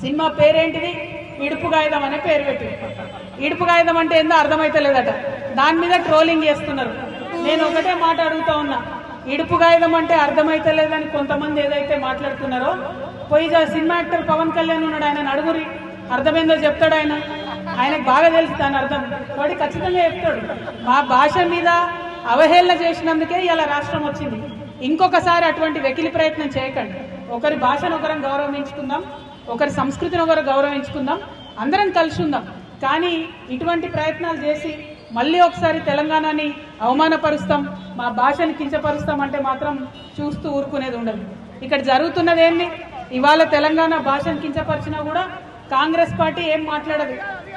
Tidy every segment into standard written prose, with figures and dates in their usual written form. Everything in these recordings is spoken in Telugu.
సినిమా పేరేంటిది? ఇడుపు కాగితం అనే పేరు పెట్టి, ఇడుపు కాగితం అంటే ఏందో అర్థమైతలేదట. దాని మీద ట్రోలింగ్ చేస్తున్నారు. నేను ఒకటే మాట అడుగుతా ఉన్నా, ఇడుపు కాగితం అంటే అర్థమైతలేదని కొంతమంది ఏదైతే మాట్లాడుతున్నారో, పోయి సినిమా యాక్టర్ పవన్ కళ్యాణ్ ఉన్నాడు, ఆయన అడుగురి, అర్థమైందో చెప్తాడు. ఆయనకు బాగా తెలుసు దాని అర్థం, కాబట్టి ఖచ్చితంగా చెప్తాడు. మా భాష మీద అవహేళన చేసినందుకే ఇలా రాష్ట్రం వచ్చింది. ఇంకొకసారి అటువంటి వెకిలి ప్రయత్నం చేయకండి. ఒకరి భాషను ఒకరం గౌరవించుకుందాం, ఒకరి సంస్కృతిని ఒకరు గౌరవించుకుందాం, అందరం కలిసి ఉందాం. కానీ ఇటువంటి ప్రయత్నాలు చేసి మళ్ళీ ఒకసారి తెలంగాణని అవమానపరుస్తాం, మా భాషని కించపరుస్తాం అంటే మాత్రం చూస్తూ ఊరుకునేది ఉండదు. ఇక్కడ జరుగుతున్నది ఏంటి? ఇవాళ తెలంగాణ భాషను కించపరిచినా కూడా కాంగ్రెస్ పార్టీ ఏం మాట్లాడదు.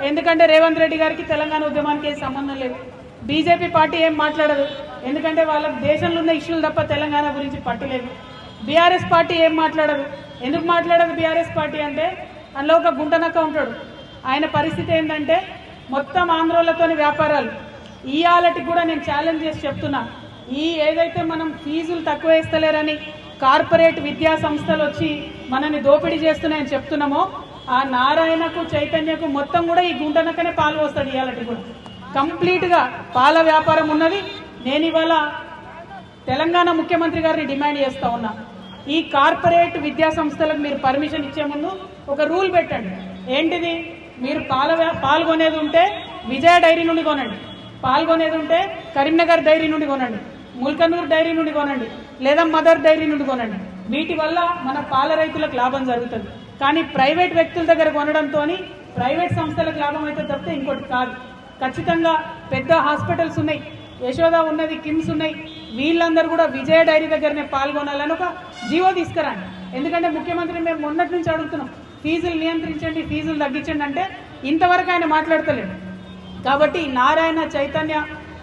ఎందుకంటే రేవంత్ రెడ్డి గారికి తెలంగాణ ఉద్యమానికి ఏం సంబంధం లేదు. బీజేపీ పార్టీ ఏం మాట్లాడదు, ఎందుకంటే వాళ్ళకి దేశంలో ఉన్న ఇష్యూలు తప్ప తెలంగాణ గురించి పట్టలేదు. బీఆర్ఎస్ పార్టీ ఏం మాట్లాడదు. ఎందుకు మాట్లాడదు బీఆర్ఎస్ పార్టీ అంటే, అందులో ఒక గుంటనక్క ఉంటాడు. ఆయన పరిస్థితి ఏంటంటే మొత్తం ఆంధ్రోళ్లతోని వ్యాపారాలు. ఇవాళకి కూడా నేను ఛాలెంజ్ చేసి చెప్తున్నా, ఏదైతే మనం ఫీజులు తక్కువ వేస్తలేరని కార్పొరేట్ విద్యా సంస్థలు వచ్చి మనని దోపిడీ చేస్తున్నాయని చెప్తున్నామో, ఆ నారాయణకు చైతన్యకు మొత్తం కూడా ఈ గుంటనక్కనే పాలు వస్తుంది. ఇవాళకి కూడా కంప్లీట్గా పాల వ్యాపారం ఉన్నది. నేను ఇవాళ తెలంగాణ ముఖ్యమంత్రి గారిని డిమాండ్ చేస్తా ఉన్నా, ఈ కార్పొరేట్ విద్యా సంస్థలకు మీరు పర్మిషన్ ఇచ్చే ముందు ఒక రూల్ పెట్టండి. ఏంటిది? మీరు పాల్గొనేది ఉంటే విజయ డైరీ నుండి కొనండి, పాల్గొనేది ఉంటే కరీంనగర్ డైరీ నుండి కొనండి, ముల్కనూరు డైరీ నుండి కొనండి, లేదా మదర్ డైరీ నుండి కొనండి. వీటి వల్ల మన పాల రైతులకు లాభం జరుగుతుంది. కానీ ప్రైవేట్ వ్యక్తుల దగ్గర కొనడంతో ప్రైవేట్ సంస్థలకు లాభం అయితే తప్పితే ఇంకోటి కాదు. ఖచ్చితంగా పెద్ద హాస్పిటల్స్ ఉన్నాయి, యశోద ఉన్నది, కిమ్స్ ఉన్నాయి, వీళ్ళందరూ కూడా విజయ డైరీ దగ్గరనే పాల్గొనాలని ఒక జీవో తీసుకురండి. ఎందుకంటే ముఖ్యమంత్రి మేము మొన్నటి నుంచి అడుగుతున్నాం, ఫీజులు నియంత్రించండి, ఫీజులు తగ్గించండి అంటే ఇంతవరకు ఆయన మాట్లాడతలేడు. కాబట్టి నారాయణ చైతన్య,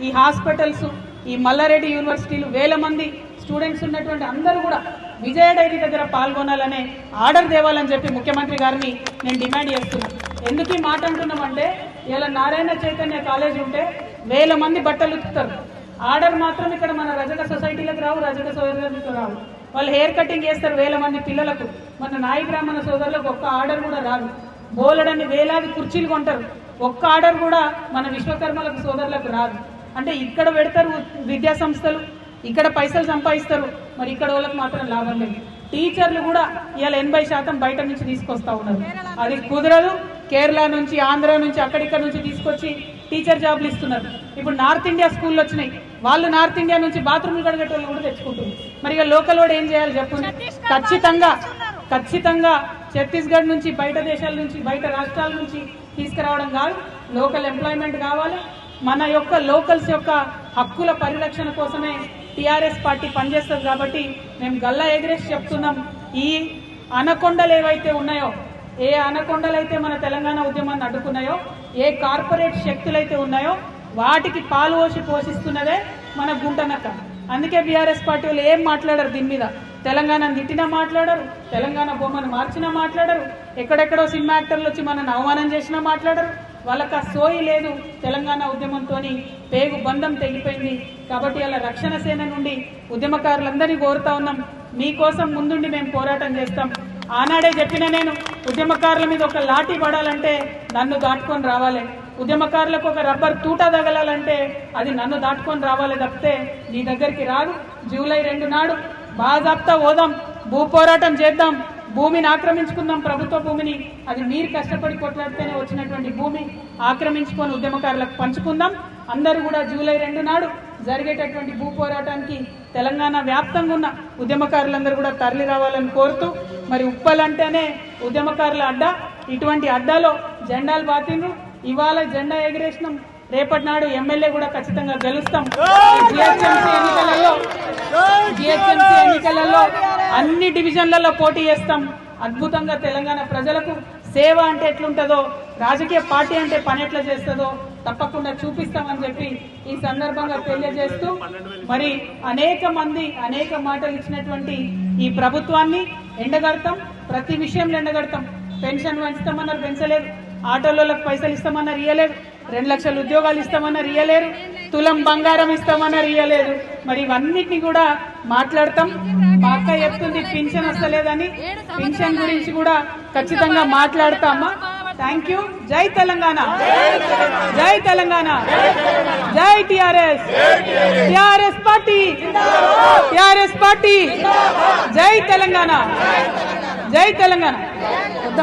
ఈ హాస్పిటల్స్, ఈ మల్లారెడ్డి యూనివర్సిటీలు, వేల మంది స్టూడెంట్స్ ఉన్నటువంటి అందరూ కూడా విజయ డైరీ దగ్గర పాల్గొనాలనే ఆర్డర్ తేవాలని చెప్పి ముఖ్యమంత్రి గారిని నేను డిమాండ్ చేస్తున్నాను. ఎందుకు ఈ మాట అంటున్నామంటే, ఇలా నారాయణ చైతన్య కాలేజ్ ఉంటే వేల మంది బట్టలు ఉతుకుతారు. ఆర్డర్ మాత్రం ఇక్కడ మన రజక సొసైటీలకు రావు, రజక సోదరులకు రావు. వాళ్ళు హెయిర్ కటింగ్ చేస్తారు వేల మంది పిల్లలకు. మన నాయి బ్రాహ్మణ సోదరులకు ఒక్క ఆర్డర్ కూడా రాదు. బోలెడన్ని వేలాది కుర్చీలు కొంటారు, ఒక్క ఆర్డర్ కూడా మన విశ్వకర్మలకు సోదరులకు రాదు. అంటే ఇక్కడ పెడతారు విద్యా సంస్థలు, ఇక్కడ పైసలు సంపాదిస్తారు, మరి ఇక్కడ వాళ్ళకి మాత్రం లాభం లేదు. టీచర్లు కూడా ఇవాళ 80% బయట నుంచి తీసుకొస్తా ఉన్నారు. అది కుదరదు. కేరళ నుంచి, ఆంధ్ర నుంచి, అక్కడిక్కడ నుంచి తీసుకొచ్చి టీచర్ జాబ్లు ఇస్తున్నారు. ఇప్పుడు నార్త్ ఇండియా స్కూళ్ళు వచ్చినాయి, వాళ్ళు నార్త్ ఇండియా నుంచి బాత్రూమ్లు కడిగేటోళ్ళు కూడా తెచ్చుకుంటున్నారు. మరి ఇక లోకల్ వాడు ఏం చేయాలి చెప్పండి? ఖచ్చితంగా ఛత్తీస్గఢ్ నుంచి, బయట దేశాల నుంచి, బయట రాష్ట్రాల నుంచి తీసుకురావడం కాదు, లోకల్ ఎంప్లాయ్మెంట్ కావాలి. మన యొక్క లోకల్స్ యొక్క హక్కుల పరిరక్షణ కోసమే టీఆర్ఎస్ పార్టీ పనిచేస్తుంది. కాబట్టి మేము గల్లా ఎగరేసి చెప్తున్నాం, ఈ అనకొండలు ఏవైతే ఉన్నాయో, ఏ అనకొండలైతే మన తెలంగాణ ఉద్యమాన్ని అడ్డుకున్నాయో, ఏ కార్పొరేట్ శక్తులైతే ఉన్నాయో వాటికి పాలు పోషిస్తున్నదే మన గుంటనక్క. అందుకే బీఆర్ఎస్ పార్టీ వాళ్ళు ఏం మాట్లాడరు దీని మీద. తెలంగాణను తిట్టినా మాట్లాడరు, తెలంగాణ బొమ్మను మార్చినా మాట్లాడరు, ఎక్కడెక్కడో సినిమా యాక్టర్లు వచ్చి మనల్ని అవమానం చేసినా మాట్లాడరు. వాళ్ళకి ఆ సోయి లేదు. తెలంగాణ ఉద్యమంతో పేగు బంధం తెగిపోయింది. కాబట్టి అలా రక్షణ సేన నుండి ఉద్యమకారులందరినీ కోరుతా ఉన్నాం, మీకోసం ముందుండి మేము పోరాటం చేస్తాం. ఆనాడే చెప్పిన నేను, ఉద్యమకారుల మీద ఒక లాఠీ పడాలంటే నన్ను దాటుకొని రావాలి, ఉద్యమకారులకు ఒక రబ్బర్ తూటా తగలాలంటే అది నన్ను దాటుకొని రావాలి తప్పితే నీ దగ్గరికి రాదు. జూలై 2 నాడు బాజాప్తా పోదాం, భూ పోరాటం చేద్దాం, భూమిని ఆక్రమించుకుందాం, ప్రభుత్వ భూమిని. అది మీరు కష్టపడి కొట్లాడితేనే వచ్చినటువంటి భూమి ఆక్రమించుకొని ఉద్యమకారులకు పంచుకుందాం. అందరూ కూడా జూలై 2 నాడు జరిగేటటువంటి భూ పోరాటానికి తెలంగాణ వ్యాప్తంగా ఉన్న ఉద్యమకారులందరూ కూడా తరలి రావాలని కోరుతూ, మరి ఉప్పల్ అంటేనే ఉద్యమకారుల అడ్డా, ఇటువంటి అడ్డాలో జెండాలు బాతిండ్రు. ఇవాళ జెండా ఎగిరేసినాం, రేపటి నాడు ఎమ్మెల్యే కూడా ఖచ్చితంగా గెలుస్తాం. జిహెచ్ఎంసీ ఎన్నికలలో అన్ని డివిజన్లలో పోటీ చేస్తాం. అద్భుతంగా తెలంగాణ ప్రజలకు సేవ అంటే ఎట్లుంటుందో, రాజకీయ పార్టీ అంటే పని ఎట్లా చేస్తుందో తప్పకుండా చూపిస్తామని చెప్పి ఈ సందర్భంగా తెలియజేస్తూ, మరి అనేక మంది అనేక మాటలు ఇచ్చినటువంటి ఈ ప్రభుత్వాన్ని ఎండగడతాం, ప్రతి విషయంలో ఎండగడతాం. పెన్షన్ పెంచుతామన్నారు, పెంచలేదు. ఆటోలకు పైసలు ఇస్తామన్నారు, ఇయ్యలేదు. 2 లక్షల ఉద్యోగాలు ఇస్తామన్నారు, ఇయ్యలేరు. తులం బంగారం ఇస్తామన్నారు, ఇయ్యలేదు. మరి ఇవన్నిటిని కూడా మాట్లాడతాం. మా అక్క చెప్తుంది పింఛన్ వస్తలేదని, పింఛన్ గురించి కూడా ఖచ్చితంగా మాట్లాడతామా. Thank you. జై తెలంగాణ, జై తెలంగాణ, జై TRS, TRS party, TRS party, జై తెలంగాణ, జై తెలంగాణ.